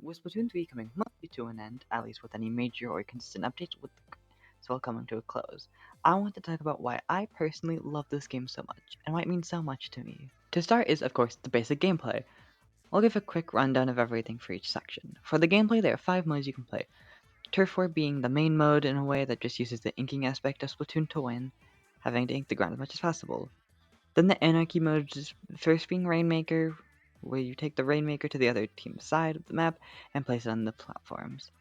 With Splatoon 3 coming mostly to an end, at least with any major or consistent updates with well coming to a close, I want to talk about why I personally love this game so much, and why it means so much to me. To start is, of course, the basic gameplay. I'll give a quick rundown of everything for each section. For the gameplay, there are 5 modes you can play. Turf War being the main mode in a way that just uses the inking aspect of Splatoon to win, having to ink the ground as much as possible. Then the Anarchy mode is first being Rainmaker, where you take the Rainmaker to the other team's side of the map and place it on the platforms.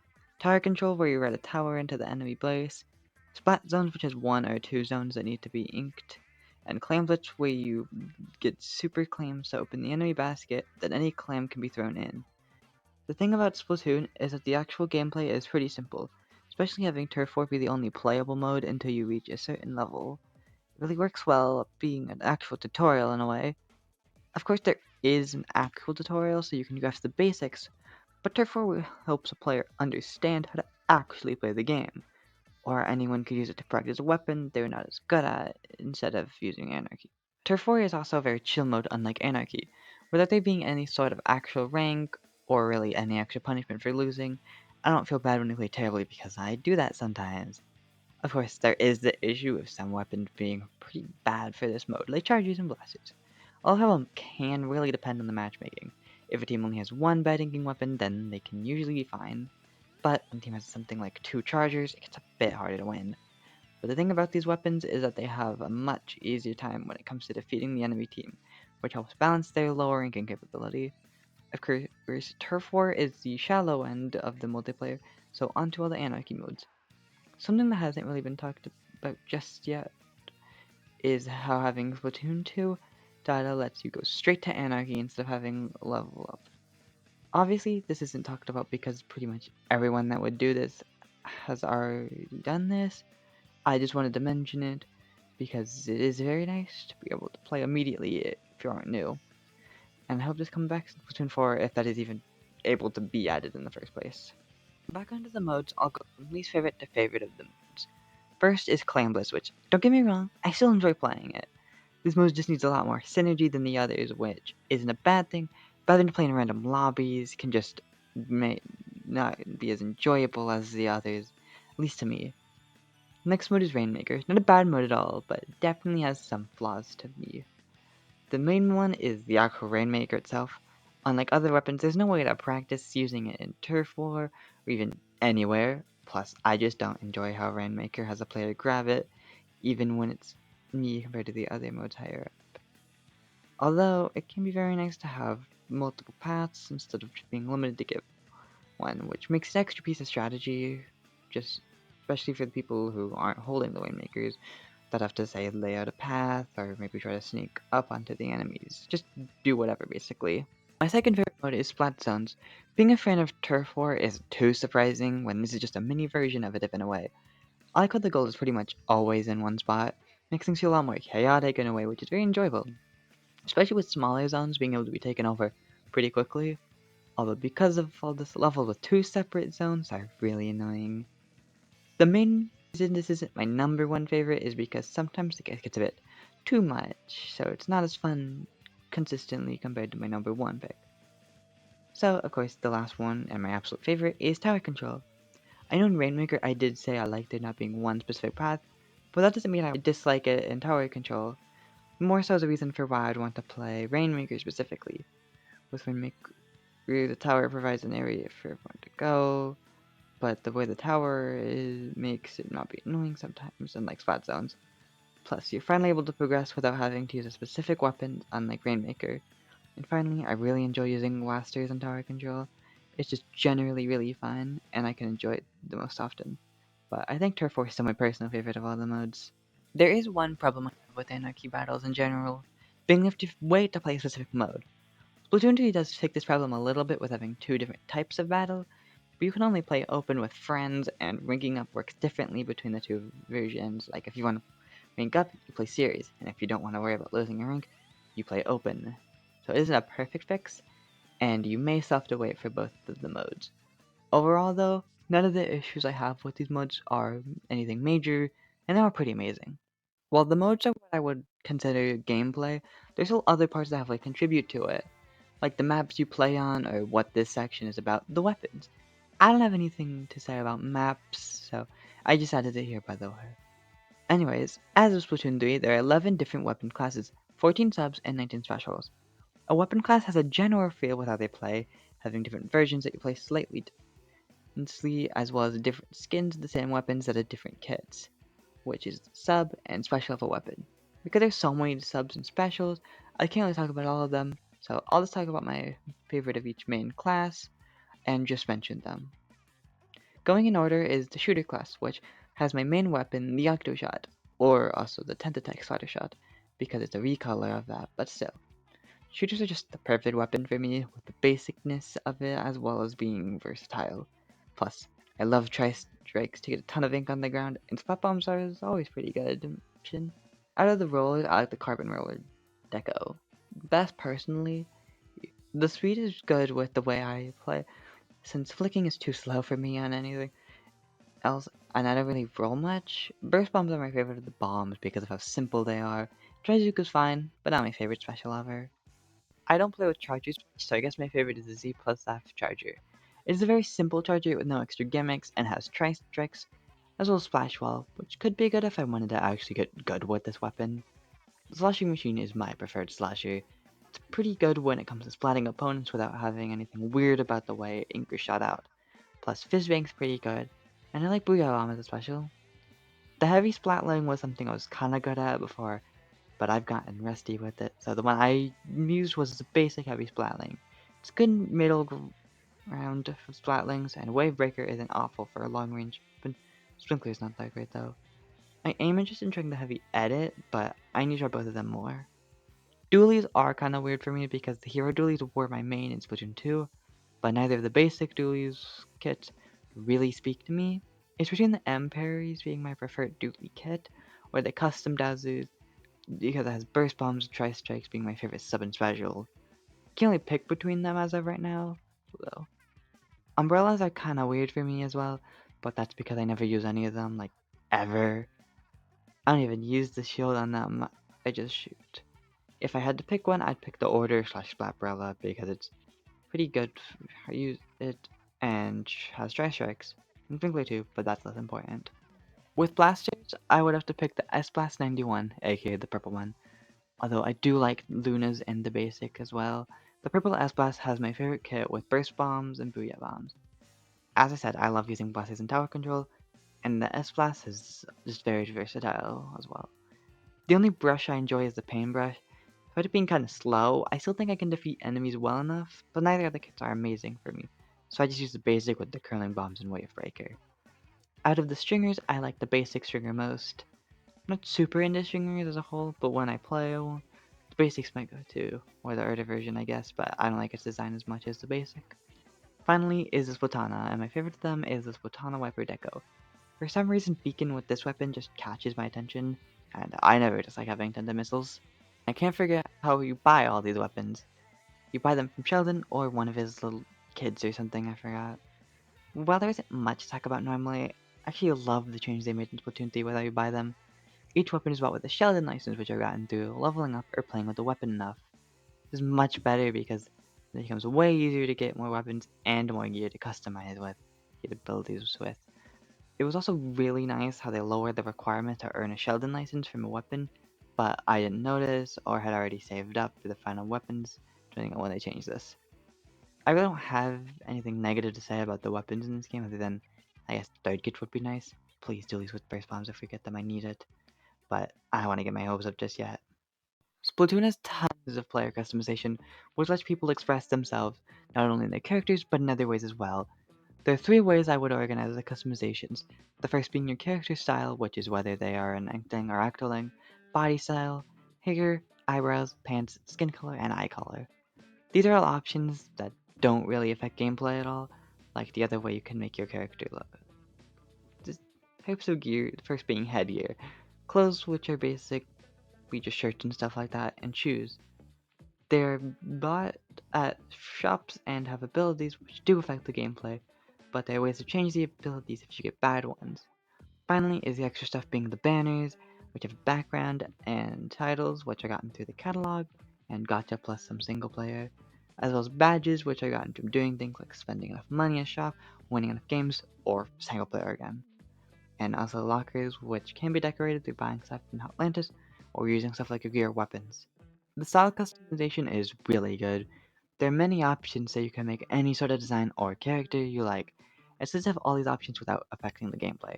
Tower Control, where you ride a tower into the enemy base. Splat Zones, which has 1 or 2 zones that need to be inked. And Clam Blitz, where you get super clams to open the enemy basket, then any clam can be thrown in. The thing about Splatoon is that the actual gameplay is pretty simple, especially having Turf War be the only playable mode until you reach a certain level. It really works well being an actual tutorial in a way. Of course, there is an actual tutorial, so you can grasp the basics, but Turf War helps a player understand how to actually play the game, or anyone could use it to practice a weapon they're not as good at instead of using Anarchy. Turf War is also a very chill mode, unlike Anarchy, without there being any sort of actual rank or really any extra punishment for losing. I don't feel bad when I play terribly because I do that sometimes. Of course, there is the issue of some weapons being pretty bad for this mode, like charges and blasters. All of them can really depend on the matchmaking. If a team only has one bad inking weapon, then they can usually be fine. But when a team has something like 2 chargers, it gets a bit harder to win. But the thing about these weapons is that they have a much easier time when it comes to defeating the enemy team, which helps balance their lower inking capability. Of course, Turf War is the shallow end of the multiplayer, so onto all the Anarchy modes. Something that hasn't really been talked about just yet is how having Splatoon 2 data lets you go straight to Anarchy instead of having level up. Obviously, this isn't talked about because pretty much everyone that would do this has already done this. I just wanted to mention it because it is very nice to be able to play immediately if you aren't new. And I hope this comes back to Splatoon 4 if that is even able to be added in the first place. Back onto the modes, I'll go from least favorite to favorite of the modes. First is Clan Bliss, which, don't get me wrong, I still enjoy playing it. This mode just needs a lot more synergy than the others, which isn't a bad thing, but having to play in random lobbies can just not be as enjoyable as the others, at least to me. Next mode is Rainmaker. Not a bad mode at all, but definitely has some flaws to me. The main one is the actual Rainmaker itself. Unlike other weapons, there's no way to practice using it in Turf War, or even anywhere. Plus, I just don't enjoy how Rainmaker has a player grab it, even when it's me compared to the other modes higher up. Although, it can be very nice to have multiple paths instead of just being limited to give one, which makes an extra piece of strategy, just especially for the people who aren't holding the Rainmakers, that have to say lay out a path or maybe try to sneak up onto the enemies. Just do whatever basically. My second favorite mode is Splat Zones. Being a fan of Turf War isn't too surprising when this is just a mini version of it in a way. I like how the gold is pretty much always in one spot, makes things feel a lot more chaotic in a way which is very enjoyable. Especially with smaller zones being able to be taken over pretty quickly. Although because of all this level with 2 separate zones are really annoying. The main reason this isn't my number 1 favorite is because sometimes it gets a bit too much, so it's not as fun consistently compared to my number 1 pick. So, of course, the last one, and my absolute favorite, is Tower Control. I know in Rainmaker I did say I liked there not being one specific path, but that doesn't mean I dislike it in Tower Control. More so as a reason for why I'd want to play Rainmaker specifically. With Rainmaker, the tower provides an area for everyone to go, but the way the tower is makes it not be annoying sometimes, unlike spot zones. Plus, you're finally able to progress without having to use a specific weapon, unlike Rainmaker. And finally, I really enjoy using blasters and tower control. It's just generally really fun, and I can enjoy it the most often. But I think Turf War is still my personal favorite of all the modes. There is one problem I have with Anarchy battles in general, being able to wait to play a specific mode. Splatoon 2 does take this problem a little bit with having 2 different types of battle, but you can only play open with friends, and ranking up works differently between the 2 versions. Like, if you want to rank up, you play series, and if you don't want to worry about losing your rank, you play open. So it isn't a perfect fix, and you may still have to wait for both of the modes. Overall, though, none of the issues I have with these modes are anything major, and they are pretty amazing. While the modes are what I would consider gameplay, there's still other parts that heavily contribute to it. like the maps you play on or what this section is about, the weapons. I don't have anything to say about maps, so I just added it here by the way. Anyways, as with Splatoon 3, there are 11 different weapon classes, 14 subs, and 19 specials. A weapon class has a general feel with how they play, having different versions that you play slightly differently, as well as different skins of the same weapons that are different kits, which is sub and special of a weapon. Because there's so many subs and specials, I can't really talk about all of them, so I'll just talk about my favorite of each main class and just mention them. Going in order is the shooter class, which has my main weapon, the Octo Shot, or also the Tentatek Slider Shot, because it's a recolor of that, but still. Shooters are just the perfect weapon for me, with the basicness of it as well as being versatile. Plus, I love tri-strikes to get a ton of ink on the ground, and spot bombs are always pretty good. Out of the rollers, I like the carbon roller deco. Best personally, the speed is good with the way I play, since flicking is too slow for me on anything else, and I don't really roll much. Burst bombs are my favorite of the bombs because of how simple they are. Trizuka's fine, but not my favorite special ever. I don't play with chargers, so I guess my favorite is the Z plus F charger. It is a very simple charger with no extra gimmicks and has tri-strikes, as well as splash wall, which could be good if I wanted to actually get good with this weapon. The slashing machine is my preferred slasher. It's pretty good when it comes to splatting opponents without having anything weird about the way ink is shot out. Plus, Fizzbang's pretty good, and I like Booyah Bomb as a special. The heavy splatling was something I was kinda good at before, but I've gotten rusty with it, so the one I used was the basic heavy splatling. It's good middle ground for splatlings, and Wave Breaker isn't awful for a long range, but Sprinkler's not that great though. I am interested in trying the heavy edit, but I need to try both of them more. Dualies are kinda weird for me because the hero dualies were my main in Splatoon 2, but neither of the basic dualies kits really speak to me. It's between the M parries being my preferred dually kit, or the custom Dazus because it has burst bombs and tri-strikes being my favorite sub and special. Can't really pick between them as of right now, though. Umbrellas are kinda weird for me as well, but that's because I never use any of them, like, ever. I don't even use the shield on them, I just shoot. If I had to pick one, I'd pick the Order slash Splatbrella because it's pretty good. I use it and has dry strikes and Sprinkler too, but that's less important. With blasters, I would have to pick the S-Blast 91, aka the purple one. Although I do like Luna's and the basic as well. The purple S-Blast has my favorite kit with burst bombs and booyah bombs. As I said, I love using blasters in tower control, and the S-Blast is just very versatile as well. The only brush I enjoy is the paintbrush. Despite it being kind of slow, I still think I can defeat enemies well enough, but neither of the kits are amazing for me, so I just use the basic with the curling bombs and wave breaker. Out of the stringers, I like the basic stringer most. I'm not super into stringers as a whole, but when I play one, the basics might go too, or the Urda version I guess, but I don't like its design as much as the basic. Finally is the Splatana, and my favorite of them is the Splatana Wiper Deco. For some reason, Beacon with this weapon just catches my attention, and I never dislike having tenta missiles. I can't figure out how you buy all these weapons. You buy them from Sheldon or one of his little kids or something, I forgot. While there isn't much to talk about normally, I actually love the changes they made in Splatoon 3 with how you buy them. Each weapon is bought with a Sheldon license which I've gotten through leveling up or playing with the weapon enough. This is much better because it becomes way easier to get more weapons and more gear to customize with, get abilities with. It was also really nice how they lowered the requirement to earn a Sheldon license from a weapon, but I didn't notice or had already saved up for the final weapons, depending on when they changed this. I really don't have anything negative to say about the weapons in this game other than I guess third kit would be nice. Please do these with burst bombs if we get them, I need it. But I don't want to get my hopes up just yet. Splatoon has tons of player customization, which lets people express themselves, not only in their characters, but in other ways as well. There are three ways I would organize the customizations. The first being your character style, which is whether they are an Inkling or Octoling, body style, hair, eyebrows, pants, skin color, and eye color. These are all options that don't really affect gameplay at all, like the other way you can make your character look. Just types of gear, the first being headgear. Clothes, which are basically just shirts and stuff like that, and shoes. They're bought at shops and have abilities which do affect the gameplay, but there are ways to change the abilities if you get bad ones. Finally is the extra stuff being the banners, which have background and titles which are gotten through the catalog, and gacha plus some single player. as well as badges, which I got from doing things like spending enough money in a shop, winning enough games, or single player again. And also lockers, which can be decorated through buying stuff in Atlantis or using stuff like your gear or weapons. The style customization is really good. There are many options so you can make any sort of design or character you like. It's just have all these options without affecting the gameplay.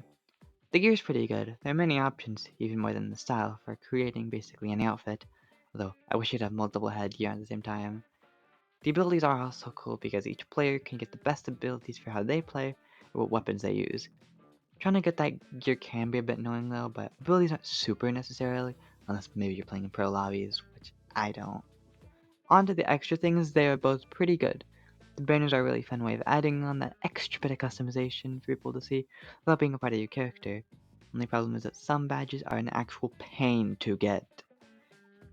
The gear is pretty good. There are many options, even more than the style, for creating basically any outfit. Although I wish you'd have multiple headgear at the same time. The abilities are also cool because each player can get the best abilities for how they play or what weapons they use. Trying to get that gear can be a bit annoying though, but abilities aren't super necessarily, unless maybe you're playing in pro lobbies, which I don't. On to the extra things, they are both pretty good. The banners are a really fun way of adding on that extra bit of customization for people to see without being a part of your character. Only problem is that some badges are an actual pain to get.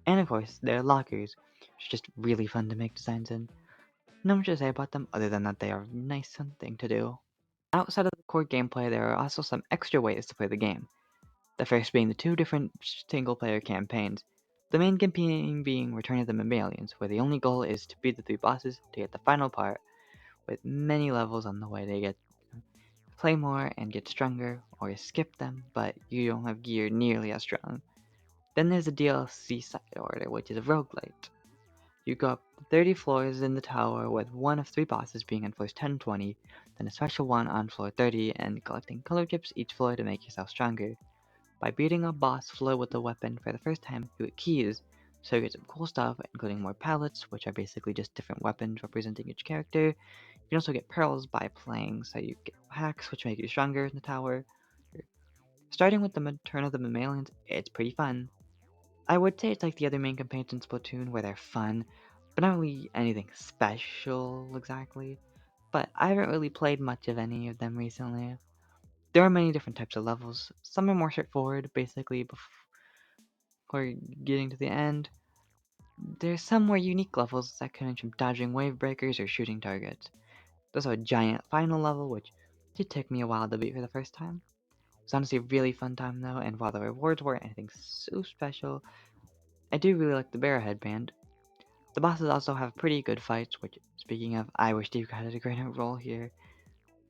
And of course, there are lockers, which are just really fun to make designs in. Not much to say about them other than that they are a nice thing to do. Outside of the core gameplay, there are also some extra ways to play the game. The first being the two different single-player campaigns. The main campaign being Return of the Mammalians, where the only goal is to beat the three bosses to get the final part, with many levels on the way to get play more and get stronger, or skip them, but you don't have gear nearly as strong. Then there's the DLC side order, which is a roguelite. You go up 30 floors in the tower with one of three bosses being on floors 10 and 20, then a special one on floor 30, and collecting color chips each floor to make yourself stronger. By beating a boss floor with a weapon for the first time, you get keys, so you get some cool stuff, including more palettes, which are basically just different weapons representing each character. You can also get pearls by playing, so you get hacks, which make you stronger in the tower. Starting with the Return of the Mammalians, it's pretty fun. I would say it's like the other main campaigns in Splatoon, where they're fun, but not really anything special exactly. But I haven't really played much of any of them recently. There are many different types of levels. Some are more straightforward, basically before getting to the end. There's some more unique levels that can range from dodging wave breakers or shooting targets. There's a giant final level, which did take me a while to beat for the first time. It's honestly a really fun time though, and while the rewards weren't anything so special, I do really like the bear headband. The bosses also have pretty good fights, which, speaking of, I wish Steve had a greater role here.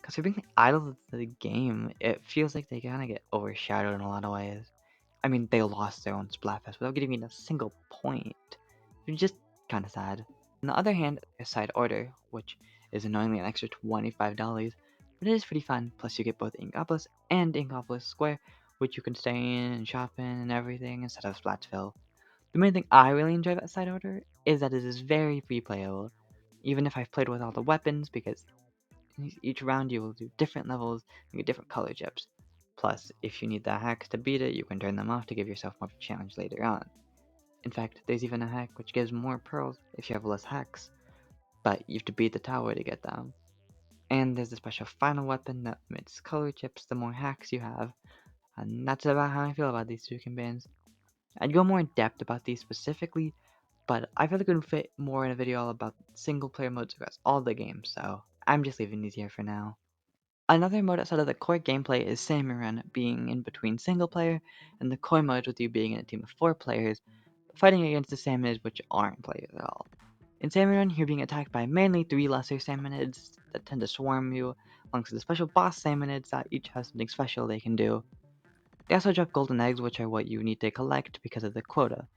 Because for being the idol of the game, it feels like they kind of get overshadowed in a lot of ways. I mean, they lost their own Splatfest without getting me a single point. It's just kind of sad. On the other hand, there's Side Order, which is annoyingly an extra $25, but it is pretty fun. Plus, you get both Inkopolis and Inkopolis Square, which you can stay in and shop in and everything instead of Splatsville. The main thing I really enjoy about Side Order is that it is very replayable, even if I've played with all the weapons, because each round you will do different levels and get different color chips. Plus, if you need the hacks to beat it, you can turn them off to give yourself more of a challenge later on. In fact, there's even a hack which gives more pearls if you have less hacks, but you have to beat the tower to get them. And there's a special final weapon that emits color chips the more hacks you have, and that's about how I feel about these two campaigns. I'd go more in depth about these specifically, but I feel like it would fit more in a video all about single player modes across all the games, so I'm just leaving these here for now. Another mode outside of the core gameplay is Salmon Run, being in between single player and the core mode with you being in a team of 4 players, fighting against the salmonids which aren't players at all. In Salmon Run, you're being attacked by mainly 3 lesser salmonids that tend to swarm you, alongside the special boss salmonids that each have something special they can do. They also drop golden eggs, which are what you need to collect because of the quota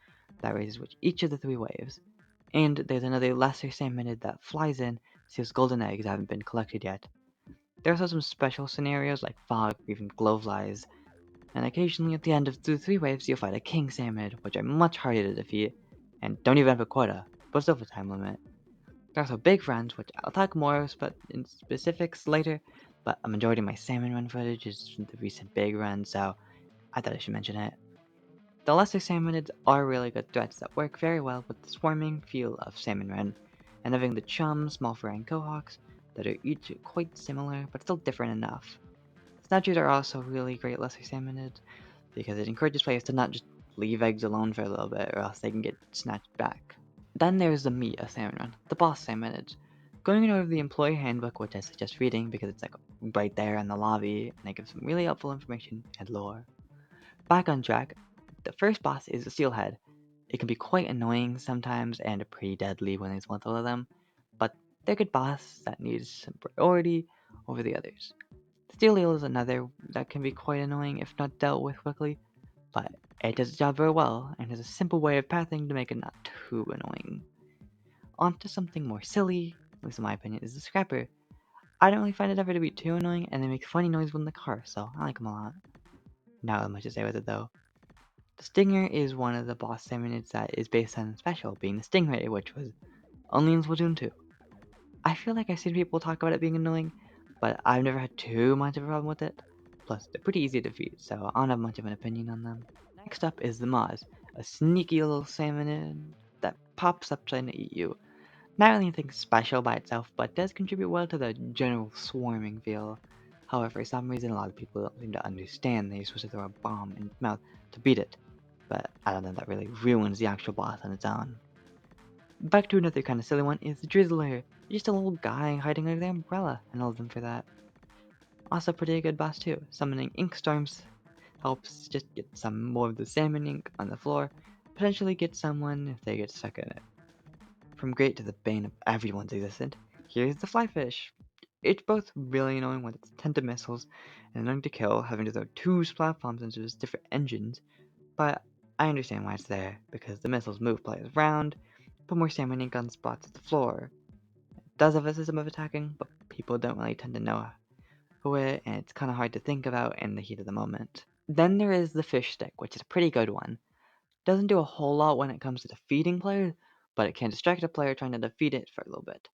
that raises with each of the 3 waves. And there's another lesser salmonid that flies in, seals golden eggs that haven't been collected yet. There are also some special scenarios like fog or even glowflies, and occasionally at the end of the 3 waves you'll fight a king salmonid, which are much harder to defeat, and don't even have a quota, but still have a time limit. There are also big runs, which I'll talk more about in specifics later, but a majority of my salmon run footage is from the recent big run, so I thought I should mention it. The lesser salmonids are really good threats that work very well with the swarming feel of Salmon Run, and having the chum, small fry, and cohawks that are each quite similar but still different enough. Snatchers are also really great lesser salmonids because it encourages players to not just leave eggs alone for a little bit or else they can get snatched back. Then there's the meat of Salmon Run, the boss salmonids. Going over the employee handbook, which I suggest reading because it's like right there in the lobby and it gives some really helpful information and lore. Back on track, the first boss is the Steelhead. It can be quite annoying sometimes and pretty deadly when there's multiple of them. They're a good boss that needs some priority over the others. The steel eel is another that can be quite annoying if not dealt with quickly, but it does its job very well and has a simple way of pathing to make it not too annoying. On to something more silly, at least in my opinion, is the scrapper. I don't really find it ever to be too annoying, and they make funny noise when in the car, so I like them a lot. Not much to say with it though. The Stinger is one of the boss salmonids that is based on special, being the Stingray, which was only in Splatoon 2. I feel like I've seen people talk about it being annoying, but I've never had too much of a problem with it. Plus, they're pretty easy to defeat, so I don't have much of an opinion on them. Next up is the Moz, a sneaky little salmonid that pops up trying to eat you. Not really anything special by itself, but does contribute well to the general swarming feel. However, for some reason, a lot of people don't seem to understand that you're supposed to throw a bomb in its mouth to beat it. But I don't think that really ruins the actual boss on its own. Back to another kind of silly one is the Drizzler. Just a little guy hiding under the umbrella, and I love them for that. Also pretty good boss too. Summoning ink storms helps just get some more of the salmon ink on the floor, potentially get someone if they get stuck in it. From great to the bane of everyone's existence, here's the flyfish. It's both really annoying with its attentive missiles and annoying to kill, having to throw two splat bombs into its different engines, but I understand why it's there, because the missiles move players around, put more salmon ink on spots at the floor. It does have a system of attacking, but people don't really tend to know it, and it's kind of hard to think about in the heat of the moment. Then there is the fish stick, which is a pretty good one. Doesn't do a whole lot when it comes to defeating players, but it can distract a player trying to defeat it for a little bit.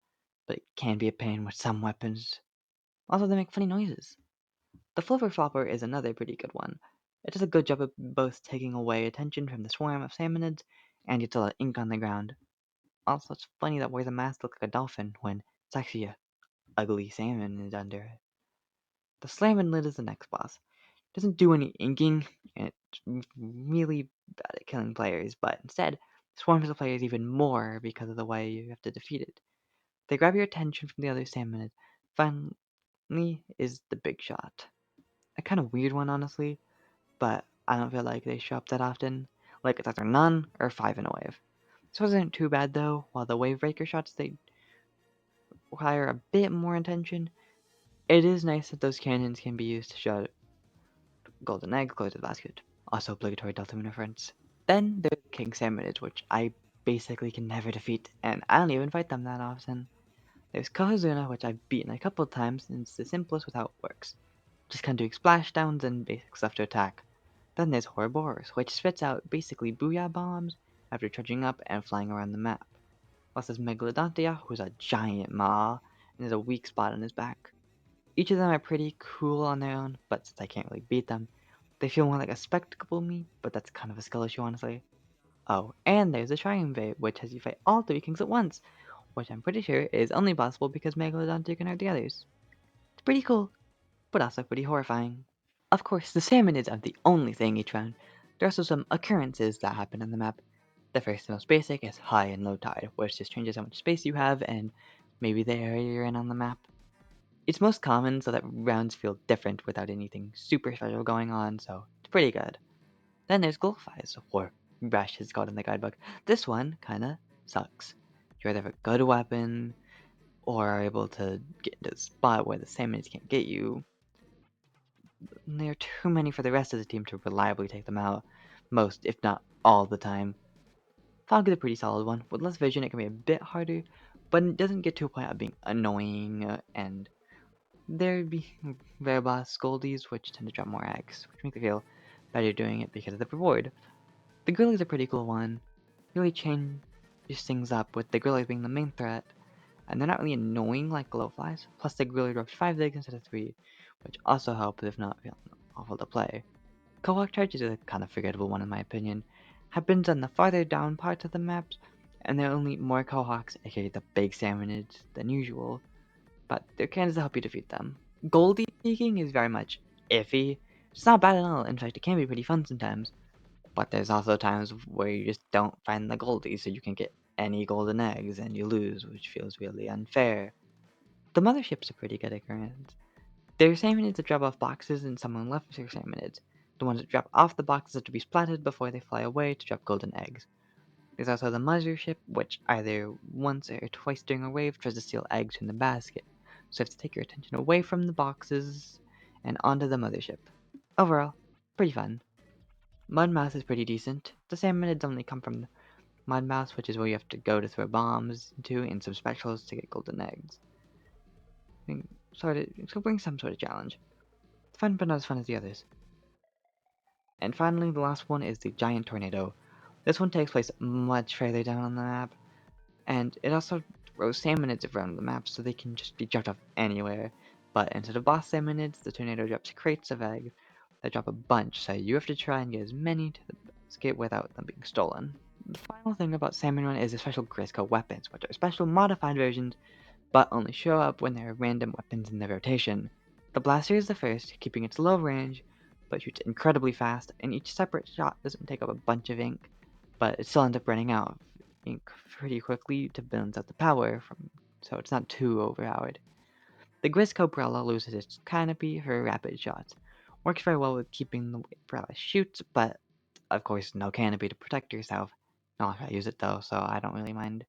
But it can be a pain with some weapons. Also, they make funny noises. The flipper flopper is another pretty good one. It does a good job of both taking away attention from the swarm of salmonids and gets a lot of ink on the ground. Also, it's funny that wears a mask looks like a dolphin when it's actually a ugly salmon is under it. The slammin' lid is the next boss. Doesn't do any inking, and it's really bad at killing players, but instead swarms the players even more because of the way you have to defeat it. They grab your attention from the other salmon. Finally is the big shot. A kind of weird one, honestly, but I don't feel like they show up that often. Like it's either none or 5 in a wave. This wasn't too bad though, while the wave breaker shots they require a bit more attention. It is nice that those cannons can be used to shoot golden egg close to the basket. Also obligatory Delta Moon reference. Then there's King Salmonids, which I basically can never defeat, and I don't even fight them that often. There's Kohazuna, which I've beaten a couple of times, and it's the simplest with how it works. Just kind of doing splashdowns and basic stuff to attack. Then there's Ouroboros, which spits out basically booyah bombs after charging up and flying around the map. Plus there's Megalodontia, who's a giant maw, and there's a weak spot on his back. Each of them are pretty cool on their own, but since I can't really beat them, they feel more like a spectacle to me, but that's kind of a skill issue, honestly. Oh, and there's the Triumvirate, which has you fight all three kings at once, which I'm pretty sure is only possible because Megalodon can hurt the others. It's pretty cool, but also pretty horrifying. Of course, the salmonids aren't the only thing each round. There are also some occurrences that happen on the map. The first and most basic is high and low tide, which just changes how much space you have and maybe the area you're in on the map. It's most common so that rounds feel different without anything super special going on, so it's pretty good. Then there's Gulfies, or Rush is called in the guidebook. This one kinda sucks. You either have a good weapon, or are able to get into a spot where the salmons can't get you. There are too many for the rest of the team to reliably take them out, most, if not all the time. Fog is a pretty solid one. With less vision, it can be a bit harder, but it doesn't get to a point of being annoying, and there'd be rare boss Goldies, which tend to drop more eggs, which makes me feel better doing it because of the reward. The Grillies are a pretty cool one. Really changes things up with the Grillies being the main threat, and they're not really annoying like Glowflies. Plus, the Grilly drops 5 eggs instead of 3, which also helps if not feeling awful to play. Cohawk Charge is a kind of forgettable one in my opinion. Happens on the farther down parts of the maps, and there are only more Cohawks, aka the big salmonids, than usual, but there can help you defeat them. Goldie speaking is very much iffy. It's not bad at all, in fact it can be pretty fun sometimes, but there's also times where you just don't find the Goldie, so you can get any golden eggs and you lose, which feels really unfair. The mothership's a pretty good occurrence. There are salmonids that drop off boxes and someone left their salmonids. The ones that drop off the boxes have to be splatted before they fly away to drop golden eggs. There's also the mothership, which either once or twice during a wave tries to steal eggs from the basket, so you have to take your attention away from the boxes and onto the mothership. Overall, pretty fun. Mud Mouse is pretty decent. The salmonids only come from the Mud Mouse, which is where you have to go to throw bombs into and some specials to get golden eggs. So bring some sort of challenge. It's fun, but not as fun as the others. And finally, the last one is the Giant Tornado. This one takes place much further down on the map, and it also throws salmonids around the map so they can just be dropped off anywhere. But instead of boss salmonids, the tornado drops crates of eggs that drop a bunch, so you have to try and get as many to the basket without them being stolen. The final thing about Salmon Run is the special Grisco weapons, which are special modified versions but only show up when there are random weapons in the rotation. The blaster is the first, keeping its low range, but shoots incredibly fast, and each separate shot doesn't take up a bunch of ink, but it still ends up running out of ink pretty quickly to balance out the power so it's not too overpowered. The Grisco Umbrella loses its canopy for rapid shots. Works very well with keeping the way Umbrella shoots, but of course no canopy to protect yourself. Not if I use it though, so I don't really mind.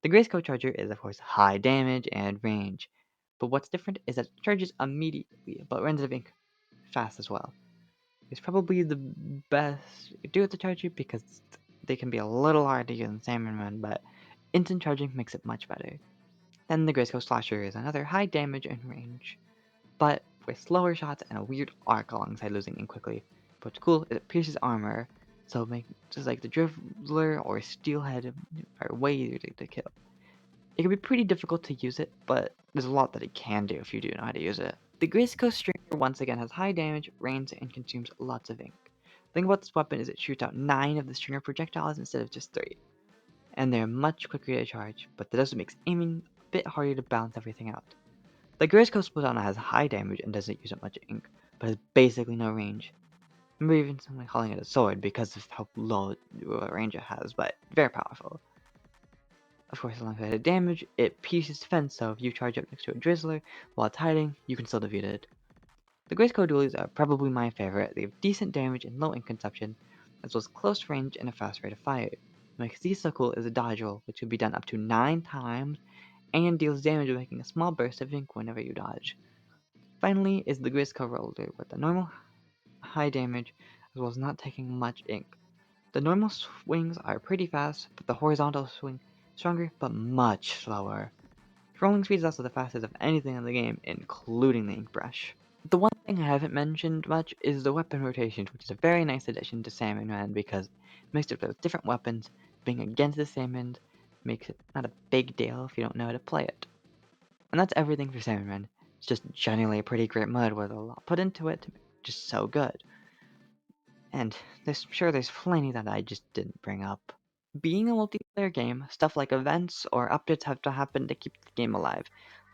The Grayskull Charger is of course high damage and range, but what's different is that it charges immediately, but runs out of ink fast as well. It's probably the best do with the Charger because they can be a little hard to use in Salmon Run, but instant charging makes it much better. Then the Grayskull Slasher is another high damage and range, but with slower shots and a weird arc alongside losing ink quickly. What's cool is it pierces armor, so just like the Drizzler or Steelhead are way easier to kill. It can be pretty difficult to use it, but there's a lot that it can do if you do know how to use it. The Grayskull Stringer once again has high damage, range, and consumes lots of ink. The thing about this weapon is it shoots out 9 of the Stringer projectiles instead of just 3, and they're much quicker to charge, but that also makes aiming a bit harder to balance everything out. The Grayskull Splatana has high damage and doesn't use up much ink, but has basically no range. Remember even someone calling it a sword because of how low range it has, but very powerful. Of course, alongside the damage, it pierces defense, so if you charge up next to a Drizzler while it's hiding, you can still defeat it. The Grayskull dualies are probably my favorite. They have decent damage and low ink consumption, as well as close range and a fast rate of fire. What makes these so cool is a dodge roll, which can be done up to 9 times and deals damage by making a small burst of ink whenever you dodge. Finally is the Grayskull roller with the normal high damage, as well as not taking much ink. The normal swings are pretty fast, but the horizontal swing stronger but much slower. Rolling speed is also the fastest of anything in the game, including the ink brush. The one thing I haven't mentioned much is the weapon rotations, which is a very nice addition to Salmon Run because it makes it with different weapons. Being against the salmon makes it not a big deal if you don't know how to play it. And that's everything for Salmon Run. It's just generally a pretty great mod with a lot put into it to make it just so good. And there's plenty that I just didn't bring up. Being a multiplayer game, stuff like events or updates have to happen to keep the game alive.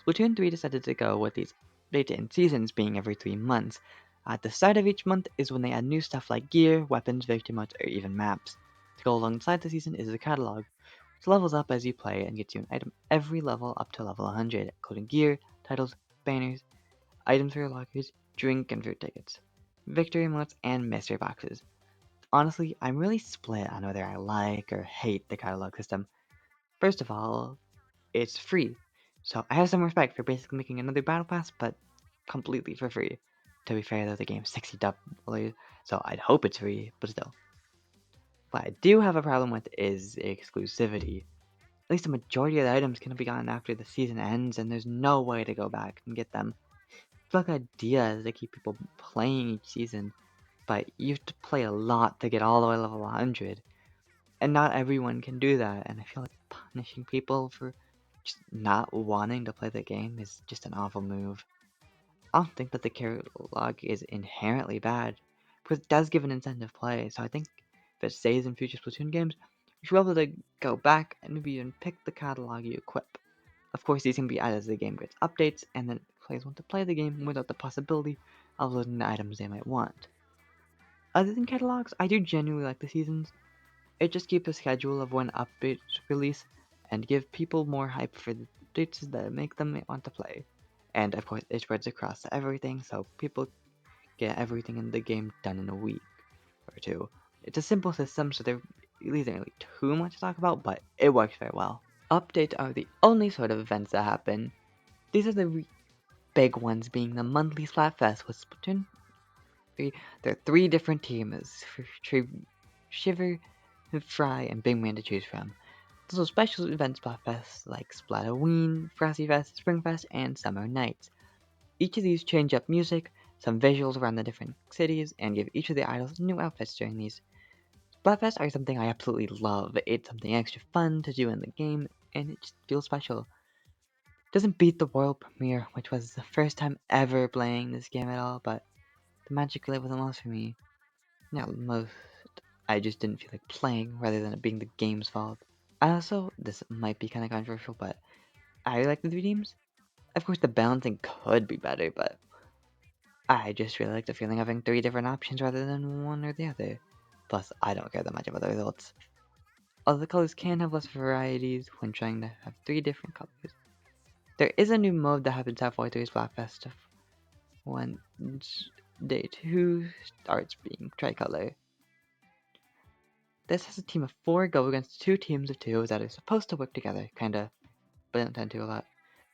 Splatoon 3 decided to go with these updates and seasons being every 3 months. At the start of each month is when they add new stuff like gear, weapons, victory modes, or even maps. To go alongside the season is the catalog, which levels up as you play and gets you an item every level up to level 100, including gear, titles, banners, items for your lockers, drink and food tickets, victory modes, and mystery boxes. Honestly, I'm really split on whether I like or hate the catalog system. First of all, it's free, so I have some respect for basically making another battle pass, but completely for free. To be fair though, the game's $60, so I'd hope it's free, but still. What I do have a problem with is exclusivity. At least the majority of the items can be gotten after the season ends, and there's no way to go back and get them. The idea is to keep people playing each season, but you have to play a lot to get all the way to level 100. And not everyone can do that, and I feel like punishing people for just not wanting to play the game is just an awful move. I don't think that the catalog is inherently bad, because it does give an incentive to play, so I think if it stays in future Splatoon games, you should be able to go back and maybe even pick the catalog you equip. Of course, these can be added as the game gets updates, and then players want to play the game without the possibility of losing the items they might want. Other than catalogs, I do genuinely like the seasons. It just keeps a schedule of when updates release and give people more hype for the updates that make them want to play. And of course, it spreads across everything, so people get everything in the game done in a week or two. It's a simple system, so they're really isn't really too much to talk about, but it works very well. Updates are the only sort of events that happen. These are the big ones, being the monthly Splatfest with Splatoon 3. There are 3 different teams for Shiver, Fry, and Big Man to choose from. There's also special events Splatfest like Splatoween, Frosty Fest, Spring Fest, and Summer Nights. Each of these change up music, some visuals around the different cities, and give each of the idols new outfits during these. Splatfests are something I absolutely love. It's something extra fun to do in the game, and it just feels special. Doesn't beat the world premiere, which was the first time ever playing this game at all, but the magic really wasn't lost for me. Not most. I just didn't feel like playing rather than it being the game's fault. I also, this might be kind of controversial, but I really like the 3 teams. Of course, the balancing could be better, but I just really like the feeling of having 3 different options rather than one or the other. Plus, I don't care that much about the results. Although the colors can have less varieties when trying to have 3 different colors. There is a new mode that happens halfway through Splatfest when day 2 starts being tricolor. This has a team of 4 go against 2 teams of 2 that are supposed to work together, kinda, but don't tend to a lot.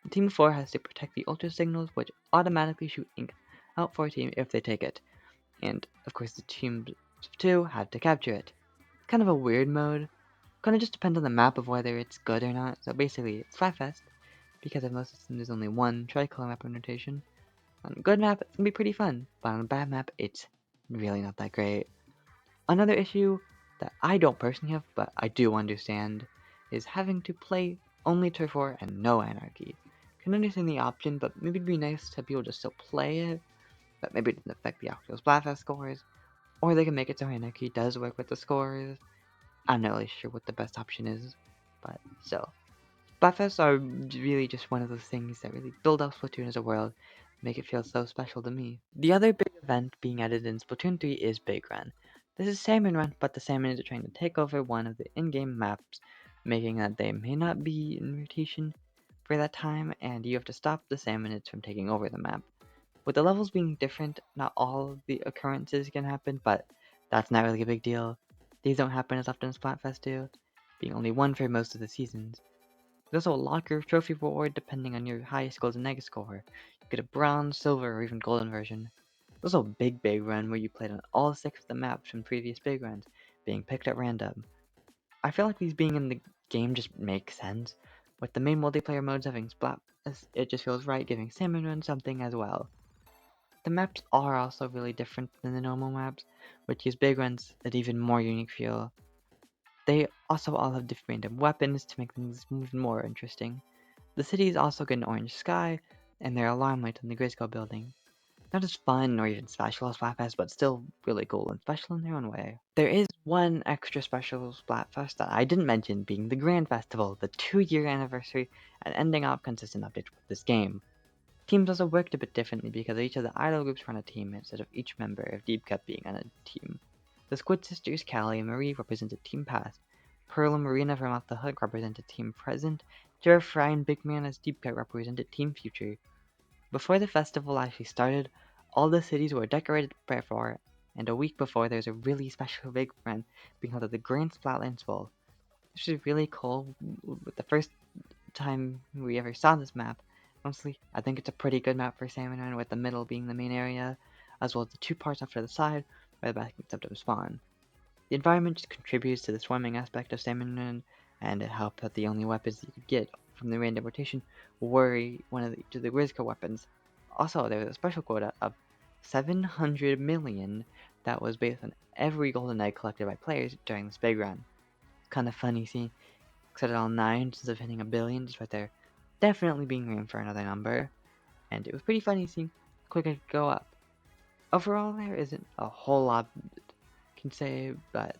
The team of 4 has to protect the ultra signals, which automatically shoot ink out for a team if they take it. And, of course, the teams of 2 have to capture it. Kind of a weird mode. Kinda just depends on the map of whether it's good or not. So basically, it's Splatfest, because of most systems there's only one tricolor map rotation. On a good map, it's gonna be pretty fun, but on a bad map, it's really not that great. Another issue that I don't personally have, but I do understand, is having to play only Turf War and no Anarchy. Can understand the option, but maybe it'd be nice to be able to still play it, but maybe it doesn't affect the actual Splatfest scores, or they can make it so Anarchy does work with the scores. I'm not really sure what the best option is, but still. Splatfests are really just one of those things that really build up Splatoon as a world, make it feel so special to me. The other big event being added in Splatoon 3 is Big Run. This is Salmon Run, but the salmon is trying to take over one of the in-game maps, making that they may not be in rotation for that time, and you have to stop the salmonids from taking over the map. With the levels being different, not all of the occurrences can happen, but that's not really a big deal. These don't happen as often as Splatfest do, being only one for most of the seasons. There's also a locker trophy reward depending on your highest golden egg score. You get a bronze, silver, or even golden version. There's also a big run where you played on all 6 of the maps from previous big runs, being picked at random. I feel like these being in the game just makes sense. With the main multiplayer modes having Splat, it just feels right giving Salmon Run something as well. The maps are also really different than the normal maps, which gives big runs an even more unique feel. They also all have different random weapons to make things even more interesting. The cities also get an orange sky, and there are alarm lights in the Grisco building. Not as fun or even special as Splatfest, but still really cool and special in their own way. There is one extra special Splatfest that I didn't mention, being the Grand Festival, the 2-year anniversary and ending off consistent updates with this game. Teams also worked a bit differently because each of the idol groups run a team instead of each member of Deep Cut being on a team. The Squid Sisters, Callie and Marie, represented Team Past. Pearl and Marina from Off the Hook represented Team Present. Jared Fry and Big Man as Deep Cut represented Team Future. Before the festival actually started, all the cities were decorated before, and a week before there was a really special big event being held at the Grand Splatlands Bowl. This is really cool. With the first time we ever saw this map, honestly, I think it's a pretty good map for Salmon Run, with the middle being the main area, as well as the 2 parts off to the side where the back can sometimes spawn. The environment just contributes to the swarming aspect of Salmon Run, and it helped that the only weapons you could get from the random rotation were one of the Rizco weapons. Also, there was a special quota of 700 million that was based on every golden egg collected by players during this big run. It's kind of funny seeing set it on 9 instead of hitting a billion just right there. Definitely being aimed for another number, and it was pretty funny seeing how quick it could go up. Overall, there isn't a whole lot I can say, but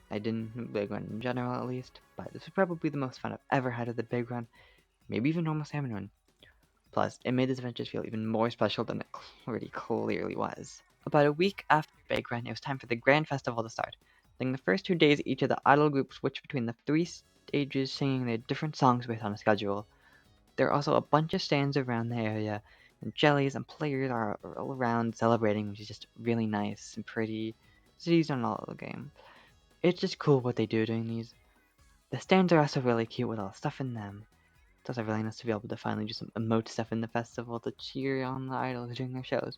I didn't big run in general at least, but this was probably the most fun I've ever had at the big run, maybe even normal salmon run. Plus, it made this adventure feel even more special than it already clearly was. About a week after Big Run, it was time for the Grand Festival to start. During the first 2 days, each of the idol groups switched between the 3 stages singing their different songs based on a schedule. There are also a bunch of stands around the area, and jellies and players are all around celebrating, which is just really nice and pretty. Cities on all of the game. It's just cool what they do during these. The stands are also really cute with all the stuff in them. It's also really nice to be able to finally do some emote stuff in the festival to cheer on the idols during their shows.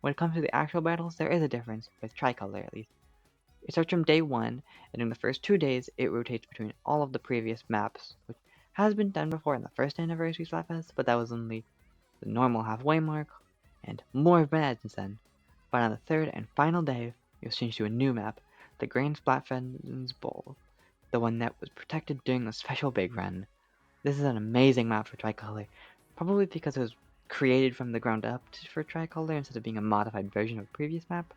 When it comes to the actual battles, there is a difference, with Tricolor at least. It starts from day 1, and in the first 2 days, it rotates between all of the previous maps, which has been done before in the first anniversary Splatfest, but that was only the normal halfway mark, and more have been added since then. But on the third and final day, you'll change to a new map, the Grand Splatfest Bowl, the one that was protected during the special big run. This is an amazing map for Tricolor, probably because it was created from the ground up for Tricolor instead of being a modified version of a previous map.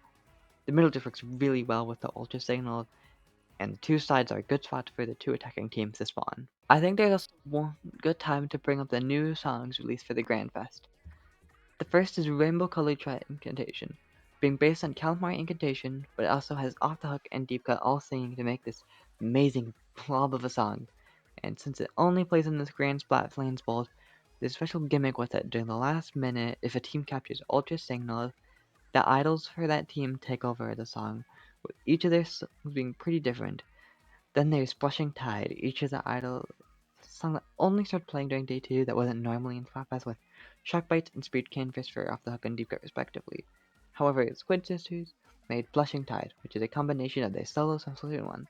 The middle just works really well with the Ultra Signal, and the two sides are a good spot for the two attacking teams to spawn. I think there's also one good time to bring up the new songs released for the Grandfest. The first is Rainbow Colored Incantation, being based on Calamari Incantation, but it also has Off the Hook and Deep Cut all singing to make this amazing blob of a song. And since it only plays in this Grand Splat Flames Bowl, there's a special gimmick with it. During the last minute, if a team captures Ultra Signal, the idols for that team take over the song, with each of their songs being pretty different. Then there's Splashing Tide, each of the idol song that only started playing during day 2 that wasn't normally in Flatpass with Shark Bites and Speed Canvas for Off the Hook and Deep Cut respectively. However, the Squid Sisters made Blushing Tide, which is a combination of their solos from Splatoon 1.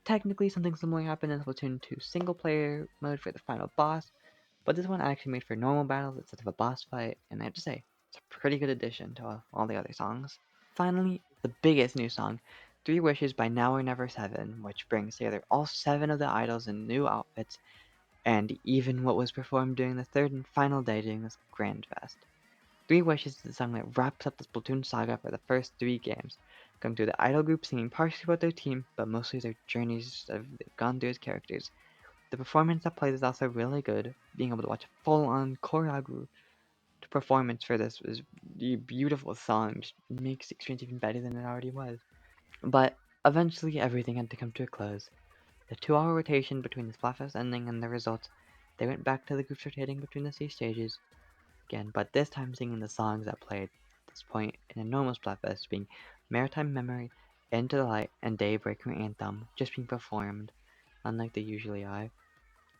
Technically, something similar happened in Splatoon 2 single player mode for the final boss, but this one actually made for normal battles instead of a boss fight, and I have to say, it's a pretty good addition to all the other songs. Finally, the biggest new song, Three Wishes by Now or Never 7, which brings together all 7 of the idols in new outfits, and even what was performed during the third and final day during this Grand Fest. Three Wishes is the song that wraps up the Splatoon saga for the first 3 games, going through the idol group singing partially about their team, but mostly their journeys that they've gone through as characters. The performance that plays is also really good. Being able to watch a full-on choreographed performance for this is a beautiful song. Just makes the experience even better than it already was. But eventually, everything had to come to a close. The 2-hour rotation between the Splatfest ending and the results, they went back to the groups rotating between the C stages again, but this time singing the songs that played at this point in a normal Splatfest, being Maritime Memory, Into the Light, and Daybreaker Anthem, just being performed, unlike they usually are.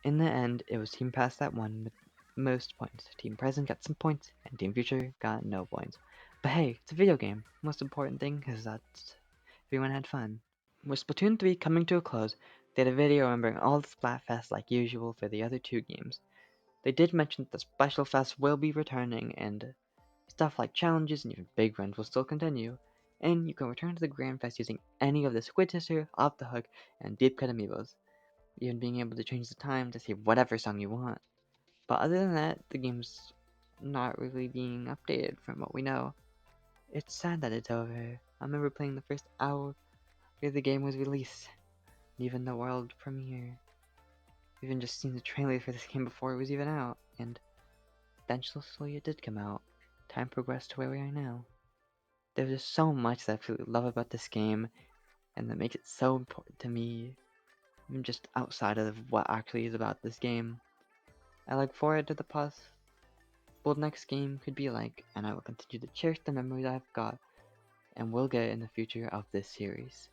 In the end, it was Team Past that won with most points. Team Present got some points, and Team Future got no points. But hey, it's a video game. Most important thing is that everyone had fun. With Splatoon 3 coming to a close, they had a video remembering all the Splatfests like usual for the other 2 games. They did mention that the Special Fest will be returning, and stuff like challenges and even big runs will still continue, and you can return to the Grand Fest using any of the Squid Sister, Off the Hook, and Deep Cut amiibos, even being able to change the time to save whatever song you want. But other than that, the game's not really being updated from what we know. It's sad that it's over. I remember playing the first hour after the game was released, even the world premiere. Even just seen the trailer for this game before it was even out, and then slowly it did come out. Time progressed to where we are now. There's just so much that I absolutely love about this game, and that makes it so important to me, even just outside of what actually is about this game. I look forward to the possible next game could be like, and I will continue to cherish the memories I've got and will get in the future of this series.